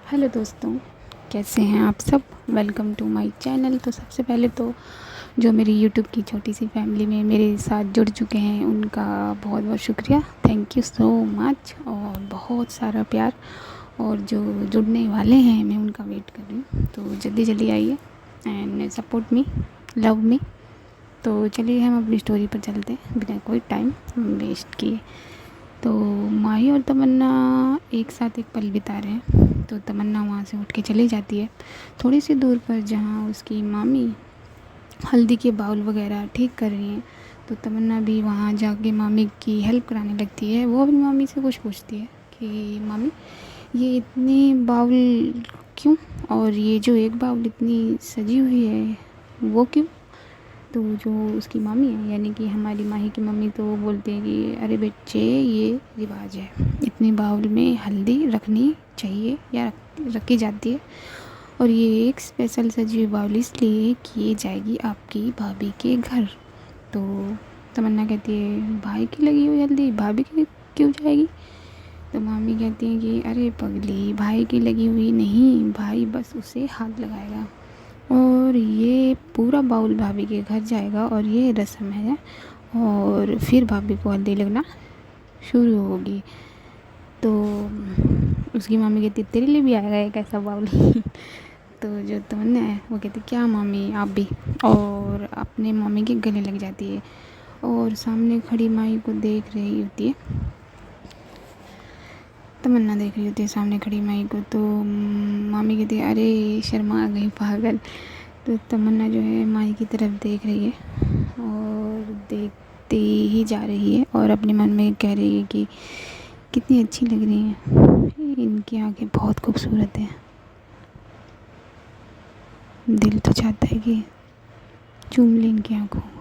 Hello दोस्तों, कैसे हैं आप सब। Welcome to my channel. तो सबसे पहले तो जो मेरी यूट्यूब की छोटी सी फैमिली में मेरे साथ जुड़ चुके हैं उनका बहुत बहुत शुक्रिया, थैंक यू सो मच। और बहुत सारा प्यार, और जो जुड़ने वाले हैं मैं उनका वेट कर रही हूँ, तो जल्दी जल्दी आइए and support me, love me. तो चलिए हम अपनी स्टोरी पर चलते हैं बिना कोई टाइम वेस्ट किए। तो माही और तमन्ना एक साथ एक पल बिता रहे हैं। तो तमन्ना वहाँ से उठ के चली जाती है थोड़ी सी दूर पर, जहाँ उसकी मामी हल्दी के बाउल वगैरह ठीक कर रही हैं। तो तमन्ना भी वहाँ जाके मामी की हेल्प कराने लगती है। वो अपनी मामी से कुछ पूछती है कि मामी ये इतने बाउल क्यों, और ये जो एक बाउल इतनी सजी हुई है वो क्यों। तो जो उसकी मम्मी है, यानी कि हमारी माही की मम्मी, तो वो बोलती है कि अरे बच्चे ये रिवाज है, इतनी बाउल में हल्दी रखनी चाहिए या रखी जाती है, और ये एक स्पेशल सजी हुई बाउल इसलिए कि ये जाएगी आपकी भाभी के घर। तो तमन्ना कहती है भाई की लगी हुई हल्दी भाभी की क्यों जाएगी। तो मामी कहती है कि अरे पगली, भाई की लगी हुई नहीं, भाई बस उसे हाथ लगाएगा और ये पूरा बाउल भाभी के घर जाएगा, और ये रस्म है, और फिर भाभी को हल्दी लगना शुरू होगी। तो उसकी मम्मी कहती तेरे लिए भी आएगा एक ऐसा बाउल। तो जो तमन्ना है वो कहती क्या मम्मी आप भी, और अपने मम्मी के गले लग जाती है और सामने खड़ी माई को देख रही होती है। तमन्ना देख रही होती है सामने खड़ी माई को। तो मामी कहती है अरे शर्मा आ गई पागल। तो तमन्ना जो है माई की तरफ देख रही है और देखती ही जा रही है, और अपने मन में कह रही है कि कितनी अच्छी लग रही हैं, इनकी आंखें बहुत खूबसूरत हैं। दिल तो चाहता है कि चूम ले इनकी आंखों को।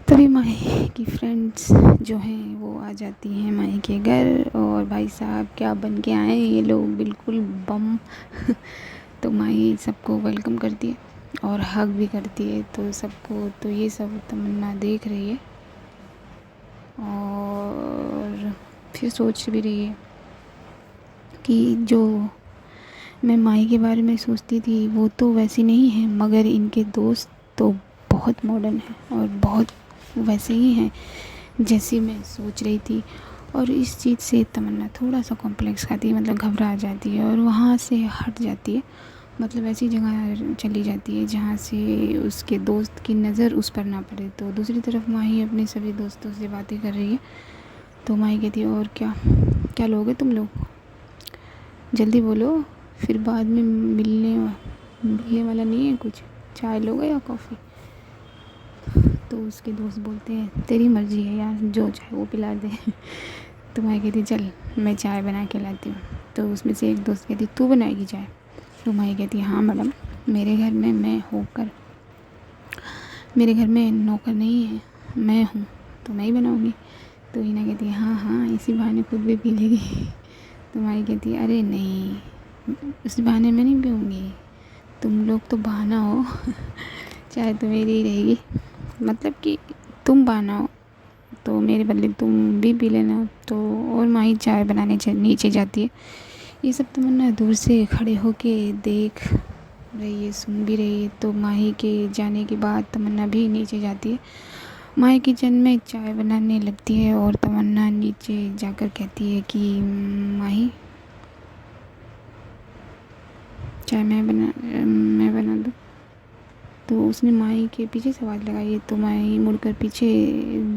तभी माही की फ्रेंड्स जो हैं वो आ जाती हैं माही के घर, और भाई साहब क्या बन के आए ये लोग, बिल्कुल बम। तो माही सबको वेलकम करती है और हग भी करती है तो सबको। तो ये सब तमन्ना देख रही है और फिर सोच भी रही है कि जो मैं माही के बारे में सोचती थी वो तो वैसी नहीं है, मगर इनके दोस्त तो बहुत मॉडर्न हैं और बहुत वैसे ही हैं जैसी मैं सोच रही थी। और इस चीज़ से तमन्ना थोड़ा सा कॉम्प्लेक्स खाती है, मतलब घबरा जाती है और वहाँ से हट जाती है। मतलब ऐसी जगह चली जाती है जहाँ से उसके दोस्त की नज़र उस पर ना पड़े। तो दूसरी तरफ माही अपने सभी दोस्तों से बातें कर रही है। तो माही कहती है और क्या क्या लोगे तुम लोग, जल्दी बोलो, फिर बाद में मिलने वाला नहीं है कुछ, चाय लोगे या कॉफ़ी। तो उसके दोस्त बोलते हैं तेरी मर्ज़ी है यार, जो चाहे वो पिला दे। तो माही कहती चल मैं चाय बना के लाती हूँ। तो उसमें से एक दोस्त कहती तू बनाएगी चाय। तो माही कहती हाँ मैडम, मेरे घर में मैं होकर, मेरे घर में नौकर नहीं है, मैं हूँ तो मैं ही बनाऊँगी। तो हिना कहती है हाँ हाँ इसी बहाने खुद भी पी लेगी। तो माही कहती है अरे नहीं, उस बहाने मैं नहीं पीऊँगी, तुम लोग तो बहाना हो। चाय तो मेरी ही रहेगी, मतलब कि तुम बहाना हो तो मेरे बदले तुम भी पी लेना। तो और माही चाय बनाने नीचे जाती है। ये सब तमन्ना दूर से खड़े होके देख रही है, सुन भी रही है। तो माही के जाने के बाद तमन्ना भी नीचे जाती है, माही किचन में चाय बनाने लगती है। और तमन्ना नीचे जाकर कहती है कि माही चाय मैं बना दूँ। तो उसने माही के पीछे से आवाज़ लगाई है। तो माही मुड़कर पीछे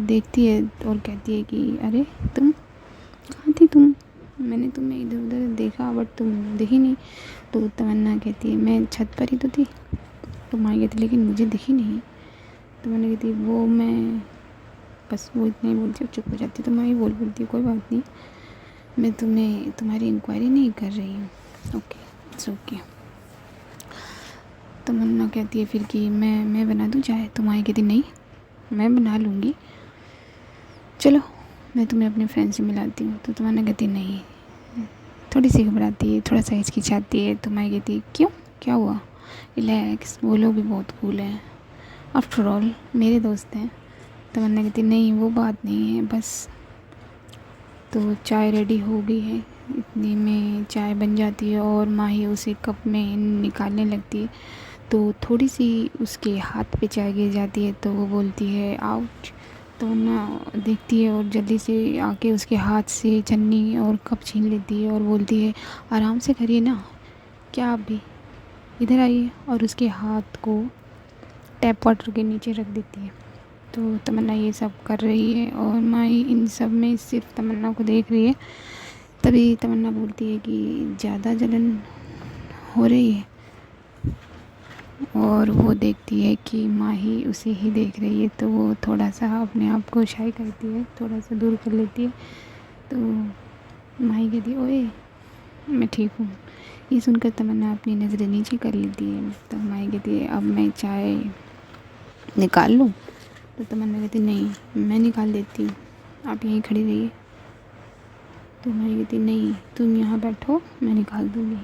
देखती है और कहती है कि अरे तुम कहाँ थी तुम, मैंने तुम्हें इधर उधर देखा बट तुम दिखी नहीं। तो तमन्ना कहती है मैं छत पर ही तो थी। तो माही कहती लेकिन मुझे दिखी नहीं। तो मैंने कहती वो मैं बस, वो इतना ही बोलती और चुप हो जाती। तो माही बोलती कोई बात नहीं, मैं तुम्हारी इंक्वायरी नहीं कर रही हूँ, ओके इट्स ओके। तमन्ना कहती है फिर कि मैं बना दूँ चाय। तो माही कहती नहीं मैं बना लूँगी, चलो मैं तुम्हें अपने फ्रेंड से मिलाती हूँ। तो तमन्ना कहती नहीं, थोड़ी सी घबराती है, थोड़ा सा हिचकिचाती है। तो माही कहती क्यों क्या हुआ, रिलैक्स, वो लोग भी बहुत कूल हैं, आफ्टर ऑल मेरे दोस्त हैं। तमन्ना कहती नहीं वो बात नहीं है बस। तो चाय रेडी हो गई है, इतनी में चाय बन जाती है और माही उसे कप में निकालने लगती है। तो थोड़ी सी उसके हाथ पे चाय गिर जाती है तो वो बोलती है आउच। तो ना देखती है और जल्दी से आके उसके हाथ से छन्नी और कप छीन लेती है और बोलती है आराम से करिए ना, क्या आप भी इधर आइए, और उसके हाथ को टैप वाटर के नीचे रख देती है। तो तमन्ना ये सब कर रही है और माही इन सब में सिर्फ तमन्ना को देख रही है। तभी तमन्ना बोलती है कि ज़्यादा जलन हो रही है, और वो देखती है कि माही उसे ही देख रही है तो वो थोड़ा सा अपने आप को शाई करती है, थोड़ा सा दूर कर लेती है। तो माही कहती है ओए मैं ठीक हूँ। ये सुनकर तमन्ना अपनी नज़रें नीचे कर लेती है। तो माही कहती है अब मैं चाय निकाल लूँ। तो तमन्ना कहती नहीं मैं निकाल देती हूँ, आप यहीं खड़ी रहिए। तो माही कहती नहीं तुम यहाँ बैठो मैं निकाल दूँगी।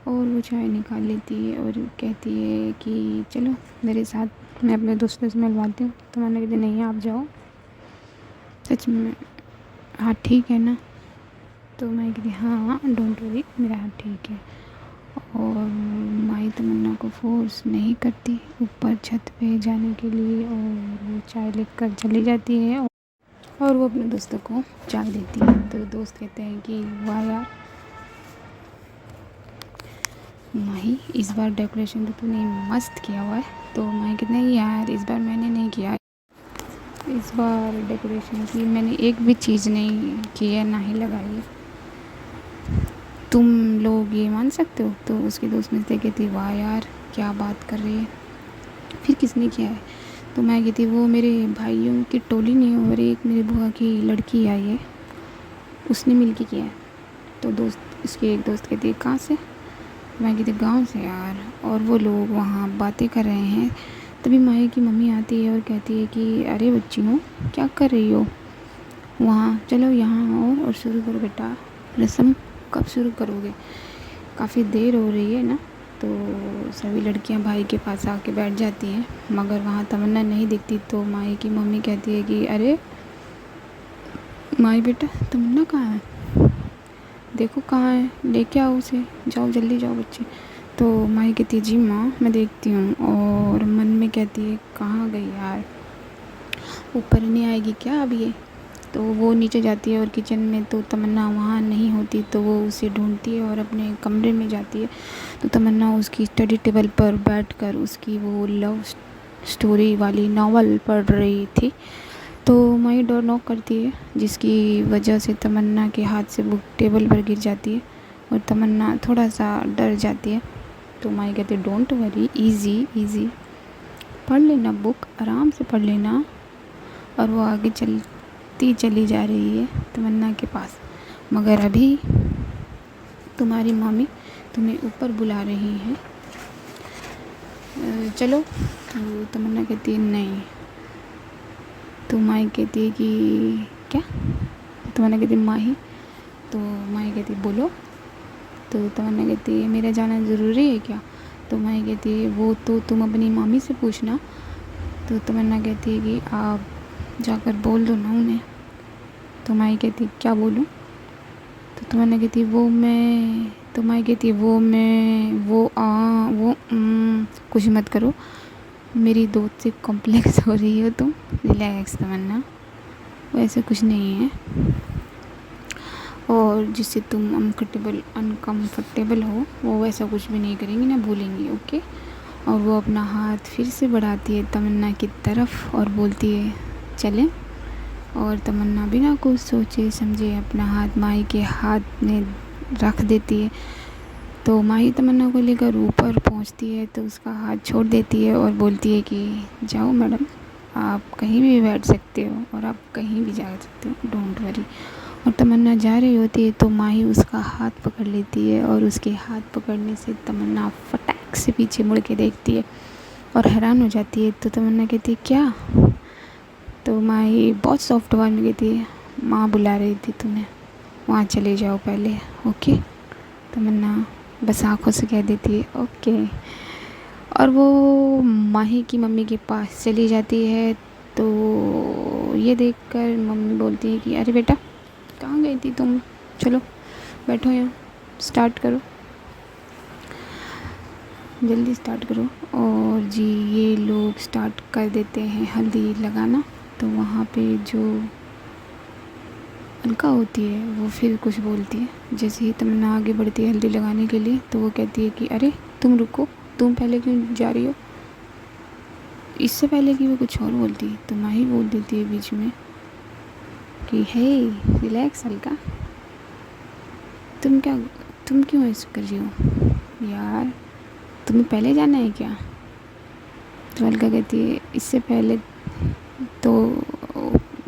और वो चाय निकाल लेती है और कहती है कि चलो मेरे साथ, मैं अपने दोस्तों से मिलवाती हूँ। तो मैंने कहती नहीं आप जाओ, सच में हाथ ठीक है ना। तो मैं कहती हाँ डोंट वरी मेरा हाथ ठीक है। और माई तमन्ना को फोर्स नहीं करती ऊपर छत पे जाने के लिए, और वो चाय लेकर चली जाती है और वो अपने दोस्तों को चाय देती है। तो दोस्त कहते हैं कि वाह यार माही इस बार डेकोरेशन तो तूने मस्त किया हुआ है। तो माही कहते नहीं यार इस बार मैंने नहीं किया, इस बार डेकोरेशन की मैंने एक भी चीज़ नहीं की है, ना ही लगाई है, तुम लोग ये मान सकते हो। तो उसके दोस्त में से कहती वाह यार क्या बात कर रही है, फिर किसने किया है। तो मैं कहती वो मेरे भाइयों की टोली ने और एक मेरी बुआ की लड़की आई है उसने मिल के किया है। तो दोस्त उसके एक दोस्त कहती है कहाँ से। मैं कहती गाँव से यार, और वो लोग वहाँ बातें कर रहे हैं। तभी माही की मम्मी आती है और कहती है कि अरे बच्चियों क्या कर रही हो वहाँ, चलो यहाँ आओ और शुरू करो बेटा, रस्म कब शुरू करोगे, काफ़ी देर हो रही है ना। तो सभी लड़कियां भाई के पास आके बैठ जाती हैं, मगर वहाँ तमन्ना नहीं दिखती। तो माही की मम्मी कहती है कि अरे माही बेटा तमन्ना कहाँ है, देखो कहाँ है, लेके आओ उसे, जाओ जल्दी जाओ बच्चे। तो माही कहती है जी माँ मैं देखती हूँ, और मन में कहती है कहाँ गई यार, ऊपर नहीं आएगी क्या अब ये। तो वो नीचे जाती है और किचन में तो तमन्ना वहाँ नहीं होती। तो वो उसे ढूंढती है और अपने कमरे में जाती है। तो तमन्ना उसकी स्टडी टेबल पर बैठकर उसकी वो लव स्टोरी वाली नावल पढ़ रही थी। तो माही डोर नॉक करती है जिसकी वजह से तमन्ना के हाथ से बुक टेबल पर गिर जाती है और तमन्ना थोड़ा सा डर जाती है। तो माही कहती है डोंट वरी, इजी इजी पढ़ लेना, बुक आराम से पढ़ लेना। और वो आगे चली जा रही है तमन्ना के पास, मगर अभी तुम्हारी मम्मी तुम्हें ऊपर बुला रही है, चलो। तो तमन्ना कहती है नहीं। तो माही कहती है कि क्या, तमन्ना कहती है माही। तो माही कहती है बोलो। तो तमन्ना कहती है मेरा जाना ज़रूरी है क्या। तो माही कहती है वो तो तुम अपनी मम्मी से पूछना। तो तमन्ना कहती है कि आप जाकर बोल दो ना उन्हें। तो माही कहती है क्या बोलूं। तो तमन्ना कहती है वो मैं। तो माही कहती है वो मैं वो कुछ मत करो, मेरी दोस्त से कॉम्प्लेक्स हो रही हो तुम, रिलैक्स तमन्ना, वैसे कुछ नहीं है, और जिससे तुम अनकम्फर्टेबल हो वो वैसा कुछ भी नहीं करेंगी ना भूलेंगी, ओके। और वो अपना हाथ फिर से बढ़ाती है तमन्ना की तरफ और बोलती है चलें। और तमन्ना बिना कुछ सोचे समझे अपना हाथ माही के हाथ में रख देती है। तो माही तमन्ना को लेकर ऊपर पहुंचती है तो उसका हाथ छोड़ देती है और बोलती है कि जाओ मैडम, आप कहीं भी बैठ सकते हो और आप कहीं भी जा सकते हो, डोंट वरी। और तमन्ना जा रही होती है तो माही उसका हाथ पकड़ लेती है और उसके हाथ पकड़ने से तमन्ना फटाक से पीछे मुड़ के देखती है और हैरान हो जाती है। तो तमन्ना कहती है क्या। तो माही बहुत सॉफ्ट आवाज़ में कहती है माँ बुला रही थी तुम्हें, वहाँ चले जाओ पहले, ओके। तमन्ना बस आँखों से कह देती है ओके। और वो माही की मम्मी के पास चली जाती है। तो ये देखकर मम्मी बोलती है कि अरे बेटा कहाँ गए गई थी तुम, चलो बैठो यहाँ, स्टार्ट करो, जल्दी स्टार्ट करो। और जी ये लोग स्टार्ट कर देते हैं हल्दी लगाना। तो वहाँ पे जो अलका होती है वो फिर कुछ बोलती है। जैसे ही तमन्ना आगे बढ़ती है हल्दी लगाने के लिए तो वो कहती है कि अरे तुम रुको, तुम पहले क्यों जा रही हो। इससे पहले कि वो कुछ और बोलती है तो माही बोल देती है बीच में कि हे रिलैक्स अलका, तुम क्यों ऐसा कर रही हो यार, तुम्हें पहले जाना है क्या। तो अलका कहती है इससे पहले तो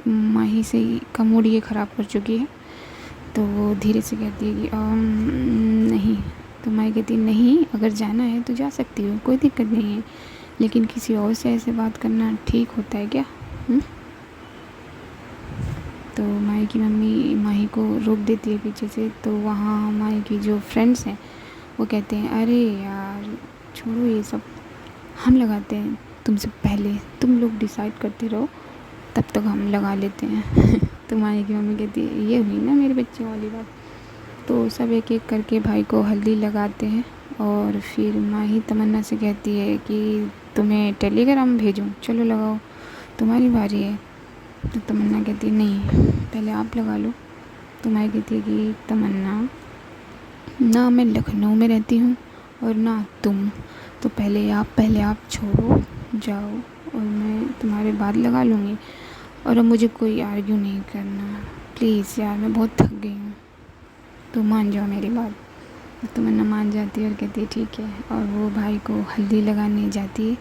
माही से ही का मूड ये ख़राब कर चुकी है। तो वो धीरे से कहती है कि नहीं। तो माही कहती है नहीं, अगर जाना है तो जा सकती हो, कोई दिक्कत नहीं है, लेकिन किसी और से ऐसे बात करना ठीक होता है क्या। तो माही की मम्मी माही को रोक देती है पीछे से। तो वहाँ माही की जो फ्रेंड्स हैं वो कहते हैं अरे यार छोड़ो ये सब, हम लगाते हैं तुमसे पहले, तुम लोग डिसाइड करते रहो, तब तक हम लगा लेते हैं। तो माही की मम्मी कहती है ये हुई ना मेरे बच्चे वाली बात। तो सब एक एक करके भाई को हल्दी लगाते हैं। और फिर माही तमन्ना से कहती है कि तुम्हें टेलीग्राम भेजूं, चलो लगाओ, तुम्हारी बारी है। तो तमन्ना कहती है नहीं पहले आप लगा लो। तो माही कहती है कि तमन्ना ना मैं लखनऊ में रहती हूँ और ना तुम, तो पहले आप छोड़ो जाओ और मैं तुम्हारे बाद लगा लूँगी। और अब मुझे कोई आर्ग्यू नहीं करना प्लीज़ यार, मैं बहुत थक गई हूँ, तो मान जाओ मेरी बात। तो तमन्ना मान जाती है और कहती है ठीक है। और वो भाई को हल्दी लगाने जाती है,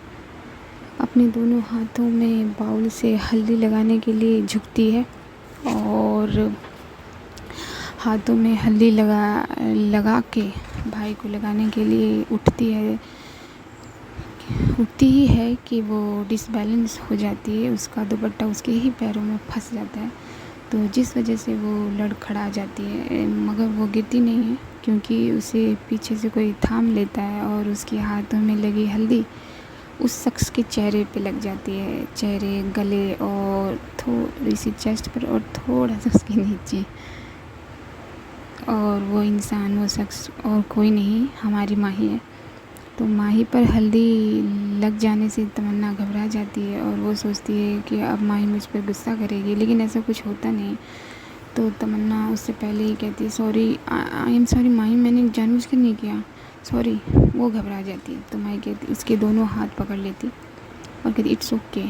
अपने दोनों हाथों में बाउल से हल्दी लगाने के लिए झुकती है और हाथों में हल्दी लगा के भाई को लगाने के लिए उठती ही है कि वो डिसबैलेंस हो जाती है, उसका दुपट्टा उसके ही पैरों में फंस जाता है। तो जिस वजह से वो लड़खड़ा जाती है, मगर वो गिरती नहीं है क्योंकि उसे पीछे से कोई थाम लेता है और उसके हाथों में लगी हल्दी उस शख्स के चेहरे पे लग जाती है, चेहरे, गले और थोड़ी सी चेस्ट पर और थोड़ा सा उसके नीचे। और वो इंसान, वो शख्स और कोई नहीं, हमारी माही है। तो माही पर हल्दी लग जाने से तमन्ना घबरा जाती है और वो सोचती है कि अब माही मुझ पर गुस्सा करेगी, लेकिन ऐसा कुछ होता नहीं। तो तमन्ना उससे पहले ही कहती है सॉरी, आई एम सॉरी माही, मैंने जानबूझकर नहीं किया, सॉरी। वो घबरा जाती है तो माही कहती, उसके दोनों हाथ पकड़ लेती और कहती इट्स ओके।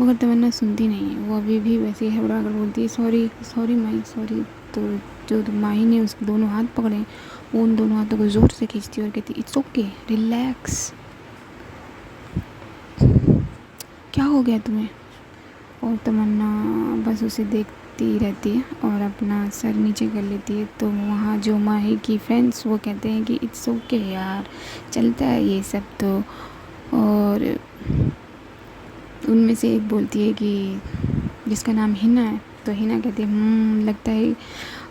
मगर तमन्ना सुनती नहीं है, वो अभी भी वैसे ही घबरा कर बोलती है सॉरी माही सॉरी। तो जो माही ने उसके दोनों हाथ पकड़े वो उन दोनों हाथों को ज़ोर से खींचती है और कहती इट्स ओके रिलैक्स, क्या हो गया तुम्हें। और तमन्ना बस उसे देखती रहती है और अपना सर नीचे कर लेती है। तो वहाँ जो माही की फ्रेंड्स वो कहते हैं कि इट्स ओके यार, चलता है ये सब तो। और उनमें से एक बोलती है कि जिसका नाम हिना है, तो हिना कहती है लगता है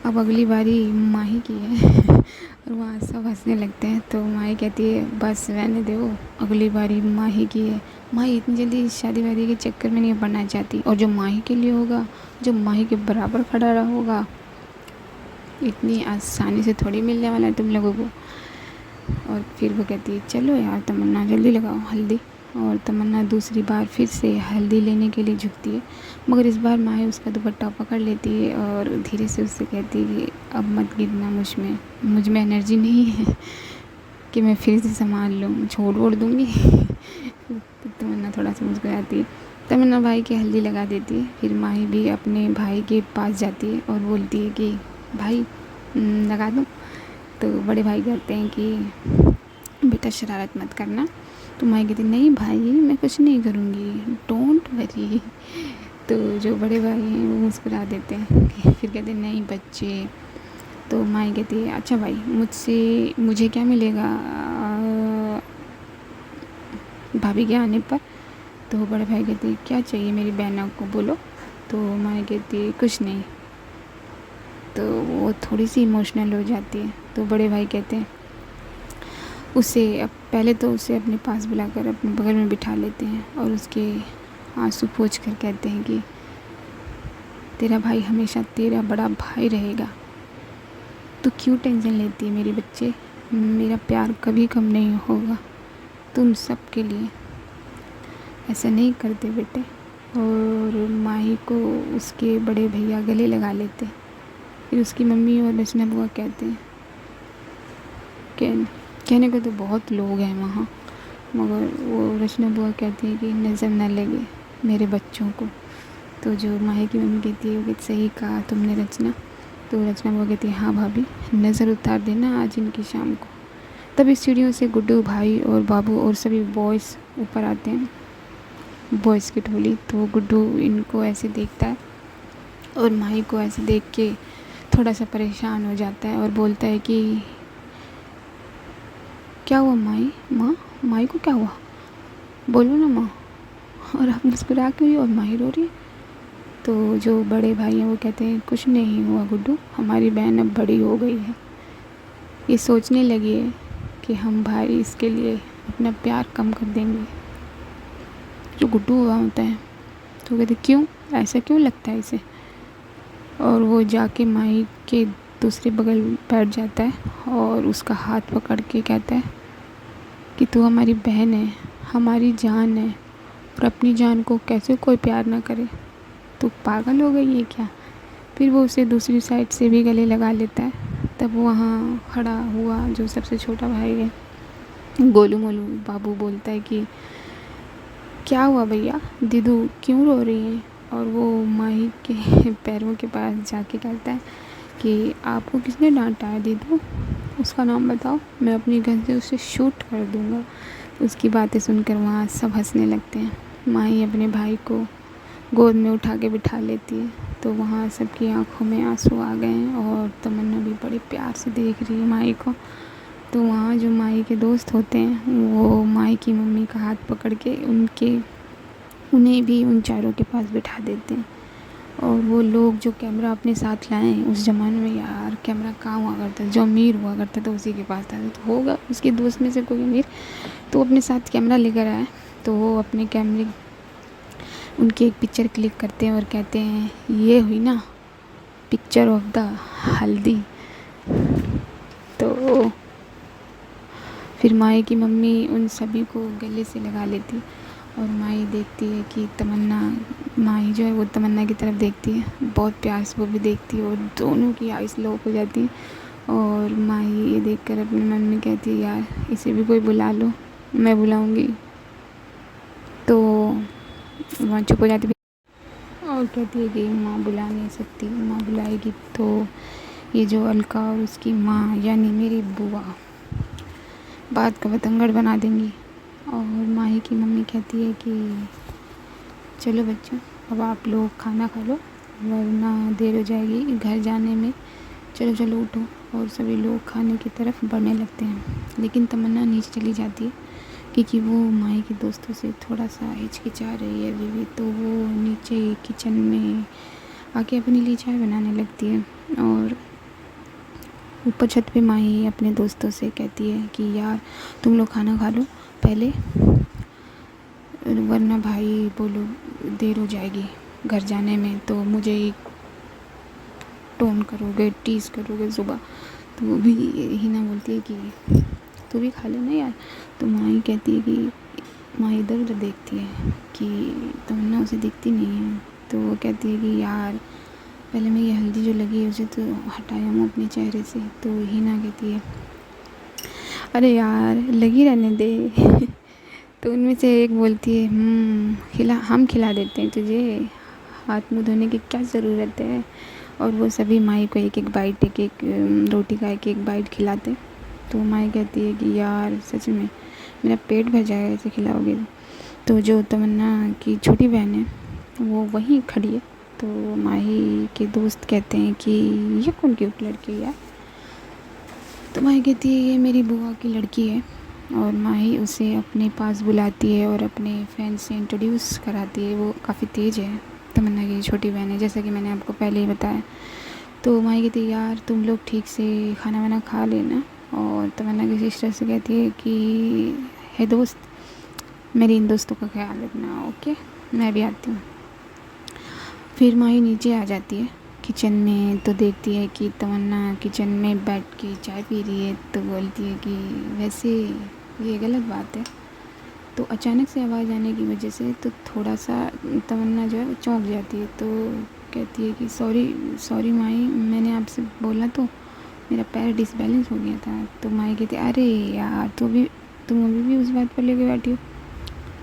अब अगली बारी माही की है। और वहाँ सब हंसने लगते हैं। तो माही कहती है बस रहने दो, अगली बारी माही की है। माही इतनी जल्दी शादी वादी के चक्कर में नहीं पड़ना चाहती, और जो माही के लिए होगा, जो माही के बराबर खड़ा रहा होगा, इतनी आसानी से थोड़ी मिलने वाला है तुम लोगों को। और फिर वो कहती है चलो यार तमन्ना जल्दी लगाओ हल्दी। और तमन्ना दूसरी बार फिर से हल्दी लेने के लिए झुकती है, मगर इस बार माही उसका दुपट्टा पकड़ लेती है और धीरे से उससे कहती है कि अब मत गिरना मुझ में एनर्जी नहीं है कि मैं फिर से संभाल लूँ, छोड़ दूँगी। तो तमन्ना थोड़ा सा मुस्कुराती है। तमन्ना भाई की हल्दी लगा देती है। फिर माही भी अपने भाई के पास जाती है और बोलती है कि भाई लगा दूँ। तो बड़े भाई कहते हैं कि बेटा शरारत मत करना। तो माही कहती नहीं भाई मैं कुछ नहीं करूँगी, डोंट वरी। तो जो बड़े भाई हैं वो मुस्कुरा देते हैं। फिर कहते हैं नहीं बच्चे। तो माही कहती है अच्छा भाई मुझे क्या मिलेगा भाभी के आने पर। तो बड़े भाई कहते हैं क्या चाहिए मेरी बहनों को बोलो। तो माही कहती है कुछ नहीं। तो वो थोड़ी सी इमोशनल हो जाती है। तो बड़े भाई कहते हैं पहले तो उसे अपने पास बुलाकर अपने बगल में बिठा लेते हैं और उसके आंसू पोंछ कर कहते हैं कि तेरा भाई हमेशा तेरा बड़ा भाई रहेगा। तू क्यों टेंशन लेती है मेरे बच्चे, मेरा प्यार कभी कम नहीं होगा तुम सब के लिए। ऐसा नहीं करते बेटे। और माही को उसके बड़े भैया गले लगा लेते। फिर उसकी मम्मी और रचना बुआ कहते हैं, कहने को तो बहुत लोग हैं वहाँ, मगर वो रचना बुआ कहती है कि नज़र न लगे मेरे बच्चों को। तो जो माही की मम्मी कहती है वो सही कहा तुमने रचना। तो रचना बुआ कहती है हाँ भाभी, नज़र उतार देना आज इनकी शाम को। तब इस सीढ़ियों से गुड्डू भाई और बाबू और सभी बॉयज़ ऊपर आते हैं, बॉयज़ की टोली। तो गुड्डू इनको ऐसे देखता है और माही को ऐसे देख के थोड़ा सा परेशान हो जाता है और बोलता है कि क्या हुआ माही को क्या हुआ, बोलो ना माँ। और आप मुस्कुरा क्यों रही हो और माही रो रही है। तो जो बड़े भाई हैं वो कहते हैं कुछ नहीं हुआ गुड्डू, हमारी बहन अब बड़ी हो गई है, ये सोचने लगी है कि हम भाई इसके लिए अपना प्यार कम कर देंगे। जो गुड्डू हुआ होता है तो कहते क्यों, ऐसा क्यों लगता है इसे। और वो जाके माही के दूसरे बगल बैठ जाता है और उसका हाथ पकड़ के कहता है कि तू हमारी बहन है, हमारी जान है, और अपनी जान को कैसे कोई प्यार ना करे, तू पागल हो गई है क्या। फिर वो उसे दूसरी साइड से भी गले लगा लेता है। तब वहाँ खड़ा हुआ जो सबसे छोटा भाई है गोलू मोलू बाबू बोलता है कि क्या हुआ भैया, दीदू क्यों रो रही हैं। और वो माही के पैरों के पास जाके कहता है कि आपको किसने डांटा है दीदू, उसका नाम बताओ, मैं अपनी गन से उसे शूट कर दूँगा। उसकी बातें सुनकर वहाँ सब हंसने लगते हैं। माही अपने भाई को गोद में उठा के बिठा लेती है। तो वहाँ सबकी आंखों में आंसू आ गए हैं और तमन्ना भी बड़े प्यार से देख रही है माही को। तो वहाँ जो माही के दोस्त होते हैं वो माही की मम्मी का हाथ पकड़ के उन्हें भी उन चारों के पास बिठा देते हैं। और वो लोग जो कैमरा अपने साथ लाए हैं, उस ज़माने में यार कैमरा कहाँ हुआ करता, जो अमीर हुआ करता था उसी के पास था। तो होगा उसके दोस्त में से कोई अमीर, तो अपने साथ कैमरा लेकर आया। तो वो अपने कैमरे उनकी एक पिक्चर क्लिक करते हैं और कहते हैं ये हुई ना पिक्चर ऑफ द हल्दी। तो फिर माही की मम्मी उन सभी को गले से लगा लेती और माही देखती है कि तमन्ना, माही जो है वो तमन्ना की तरफ देखती है, बहुत प्यार से वो भी देखती है और दोनों की आइस लॉक हो जाती है। और माही ये देखकर अपने मन में कहती है यार इसे भी कोई बुला लो, मैं बुलाऊंगी। तो वहाँ चुप हो जाती है और कहती है कि माँ बुला नहीं सकती, माँ बुलाएगी तो ये जो अलका और उसकी माँ यानी मेरी बुआ बात का बतंगड़ बना देंगी। और माही की मम्मी कहती है कि चलो बच्चों अब आप लोग खाना खा लो वरना देर हो जाएगी घर जाने में, चलो चलो उठो। और सभी लोग खाने की तरफ बढ़ने लगते हैं, लेकिन तमन्ना नीचे चली जाती है क्योंकि वो माही के दोस्तों से थोड़ा सा हिचकिचा रही है अभी भी। तो वो नीचे किचन में आके अपने लिए चाय बनाने लगती है। और ऊपर छत पे माही अपने दोस्तों से कहती है कि यार तुम लोग खाना खा लो पहले, वरना भाई बोलो देर हो जाएगी घर जाने में तो मुझे ही टोन करोगे, टीज़ करोगे सुबह। तो वो भी हिना बोलती है कि तू भी खा लेना यार। तो माही कहती है कि माही इधर उधर देखती है कि तमन्ना उसे दिखती नहीं है। तो वो कहती है कि यार पहले मैं ये हल्दी जो लगी है उसे तो हटाया हूँ अपने चेहरे से। तो हिना कहती है अरे यार लगी रहने दे। तो उनमें से एक बोलती है हम खिला देते हैं तुझे, हाथ मुँह धोने की क्या ज़रूरत है। और वो सभी माही को एक एक बाइट, एक एक रोटी का एक एक बाइट खिलाते। तो माही कहती है कि यार सच में मेरा पेट भर जाएगा ऐसे खिलाओगे। तो जो तमन्ना की छोटी बहन है वो वहीं खड़ी है। तो माही के दोस्त कहते हैं कि ये कौन क्यूट लड़की है। तो माही कहती है ये मेरी बुआ की लड़की है। और माही उसे अपने पास बुलाती है और अपने फ्रेंड से इंट्रोड्यूस कराती है। वो काफ़ी तेज़ है, तमन्ना की छोटी बहन है, जैसा कि मैंने आपको पहले ही बताया। तो माही कहती है यार तुम लोग ठीक से खाना वाना खा लेना। और तमन्ना की सिस्टर से कहती है कि हे दोस्त मेरे इन दोस्तों का ख्याल रखना, ओके मैं भी आती हूँ। फिर माही नीचे आ जाती है किचन में, तो देखती है कि तमन्ना किचन में बैठ के चाय पी रही है। तो बोलती है कि वैसे ये गलत बात है। तो अचानक से आवाज़ आने की वजह से तो थोड़ा सा तमन्ना जो है वो चौंक जाती है। तो कहती है कि सॉरी सॉरी माही, मैंने आपसे बोला तो मेरा पैर डिसबैलेंस हो गया था। तो माही कहती है अरे यार तुम अभी भी उस बात पर लेके बैठी हो।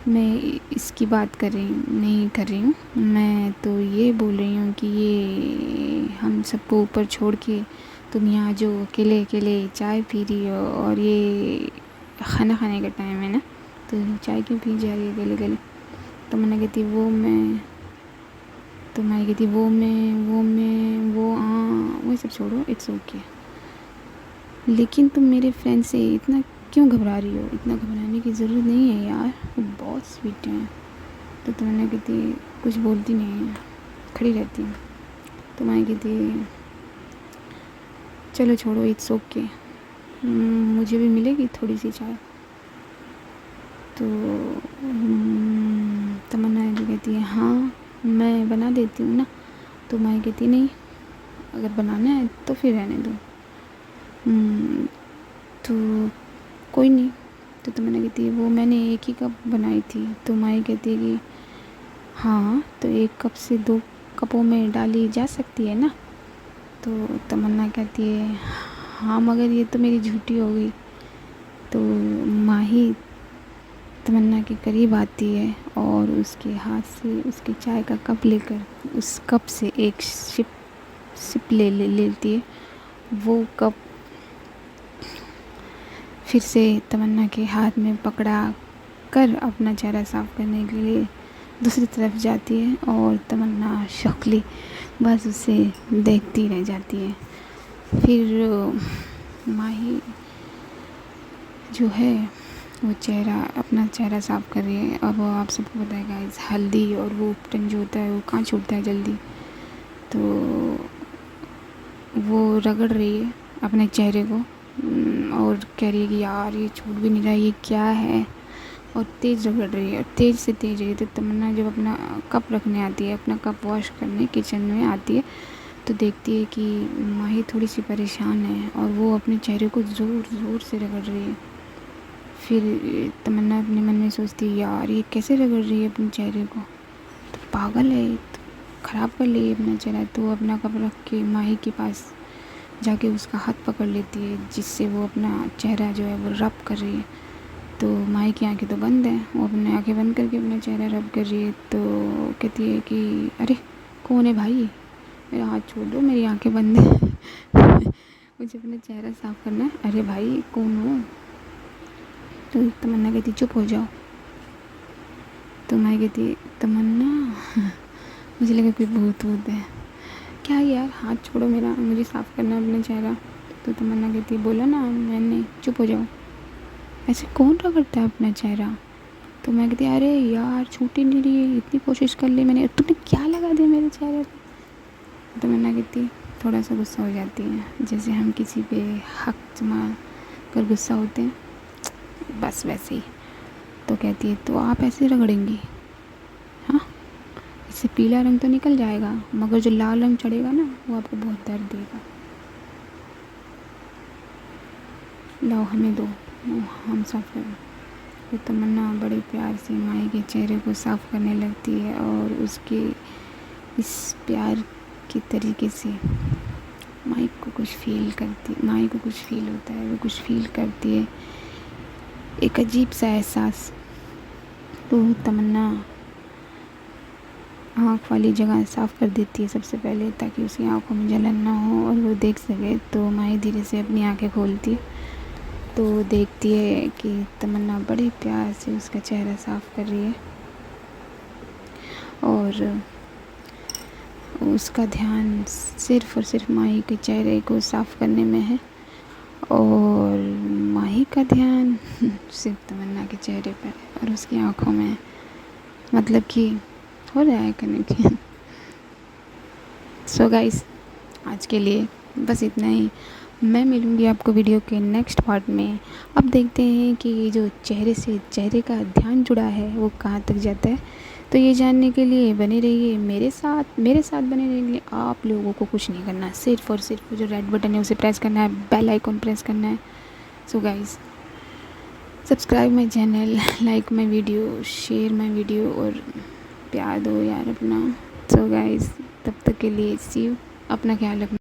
मैं इसकी बात नहीं कर रही हूँ, मैं तो ये बोल रही हूँ कि ये हम सबको ऊपर छोड़ के तुम यहाँ जो अकेले अकेले चाय पी रही हो, और ये खाना खाने का टाइम है ना, तो चाय क्यों पी जा रही है अकेले अकेले। तो मैंने कहती वो मैं तो मैं कहती वो हाँ वो सब छोड़ो, इट्स ओके। लेकिन तुम मेरे फ्रेंड से इतना क्यों घबरा रही हो? इतना घबराने की ज़रूरत नहीं है यार, वो बहुत स्वीट हैं। तो तुमने कहती कुछ बोलती नहीं है, खड़ी रहती है। तो मैं कहती चलो छोड़ो, इट्स ओके, मुझे भी मिलेगी थोड़ी सी चाय। तो तमन्ना जी कहती है हाँ मैं बना देती हूँ ना। तो मैं कहती नहीं, अगर बनाना है तो फिर रहने दो। तो कोई नहीं। तो तमन्ना कहती है वो मैंने एक ही कप बनाई थी। तो माई कहती है कि हाँ तो एक कप से 2 कपों में डाली जा सकती है ना। तो तमन्ना कहती है हाँ मगर ये तो मेरी झूठी हो गई। तो माही तमन्ना के करीब आती है और उसके हाथ से उसके चाय का कप लेकर उस कप से एक सिप लेती है। वो कप फिर से तमन्ना के हाथ में पकड़ा कर अपना चेहरा साफ़ करने के लिए दूसरी तरफ जाती है, और तमन्ना शक्ली बस उसे देखती रह जाती है। फिर माही जो है वो अपना चेहरा साफ़ कर रही है। और वो आप सबको पता है गाइस, हल्दी और वो उपटन जो होता है वो कहाँ छूटता है जल्दी। तो वो रगड़ रही है अपने चेहरे को और कह रही है कि यार ये छूट भी नहीं रहा, ये क्या है, और तेज़ रगड़ रही है और तेज़ से तेज़ रही है। तो तमन्ना जब अपना कप रखने आती है, अपना कप वॉश करने किचन में आती है, तो देखती है कि माही थोड़ी सी परेशान है और वो अपने चेहरे को ज़ोर से रगड़ रही है। फिर तमन्ना अपने मन में सोचती है यार ये कैसे रगड़ रही है अपने चेहरे को, तो पागल है, तो ख़राब कर ली है अपना चेहरा। तो वो अपना कप रख के माही के पास जाके उसका हाथ पकड़ लेती है, जिससे वो अपना चेहरा जो है वो रब कर रही है। तो माही की आंखें तो बंद हैं, वो अपने आंखें बंद करके अपना चेहरा रब कर रही है। तो कहती है कि अरे कौन है भाई, मेरा हाथ छोड़ दो, मेरी आंखें बंद हैं मुझे अपना चेहरा साफ़ करना है, अरे भाई कौन हो। तो तमन्ना कहती चुप हो जाओ। तो मैं कहती तमन्ना मुझे लगा कोई भूत है क्या यार, हाथ छोड़ो मेरा, मुझे साफ़ करना है अपना चेहरा। तो तमन्ना कहती बोला ना मैंने, चुप हो जाओ, ऐसे कौन रगड़ता है अपना चेहरा। तो मैं कहती अरे यार छूट ही नहीं रही है, इतनी कोशिश कर ली मैंने, तुमने क्या लगा दिया मेरे चेहरे पर। तो तमन्ना कहती थोड़ा सा गुस्सा हो जाती है, जैसे हम किसी पे हक जमा कर गुस्सा होते हैं, बस वैसे ही। तो कहती है तो आप ऐसे रगड़ेंगी, हाँ इससे पीला रंग तो निकल जाएगा, मगर जो लाल रंग चढ़ेगा ना वो आपको बहुत दर्द देगा, लाओ हमें दो, हम साफ़ करें। तो तमन्ना बड़े प्यार से माही के चेहरे को साफ़ करने लगती है, और उसके इस प्यार के तरीके से माही को कुछ फील होता है, वो कुछ फील करती है, एक अजीब सा एहसास। तो तमन्ना आँख वाली जगह साफ़ कर देती है सबसे पहले, ताकि उसकी आँखों में जलन ना हो और वो देख सके। तो माही धीरे से अपनी आँखें खोलती है, तो देखती है कि तमन्ना बड़े प्यार से उसका चेहरा साफ़ कर रही है, और उसका ध्यान सिर्फ़ और सिर्फ माही के चेहरे को साफ़ करने में है, और माही का ध्यान सिर्फ तमन्ना के चेहरे पर है और उसकी आँखों में है। मतलब कि हो रहा है कनेक्शन। सो गाइस, आज के लिए बस इतना ही। मैं मिलूँगी आपको वीडियो के नेक्स्ट पार्ट में। अब देखते हैं कि जो चेहरे से चेहरे का ध्यान जुड़ा है वो कहाँ तक जाता है। तो ये जानने के लिए बने रहिए मेरे साथ बने रहने के लिए आप लोगों को कुछ नहीं करना, सिर्फ़ और सिर्फ जो रेड बटन है उसे प्रेस करना है, बेल आइकॉन प्रेस करना है। So guys, subscribe my channel, like my video, share my video और प्यार दो यार अपना। सो गाइज़, तब तक के लिए सी यू, अपना ख्याल रखना।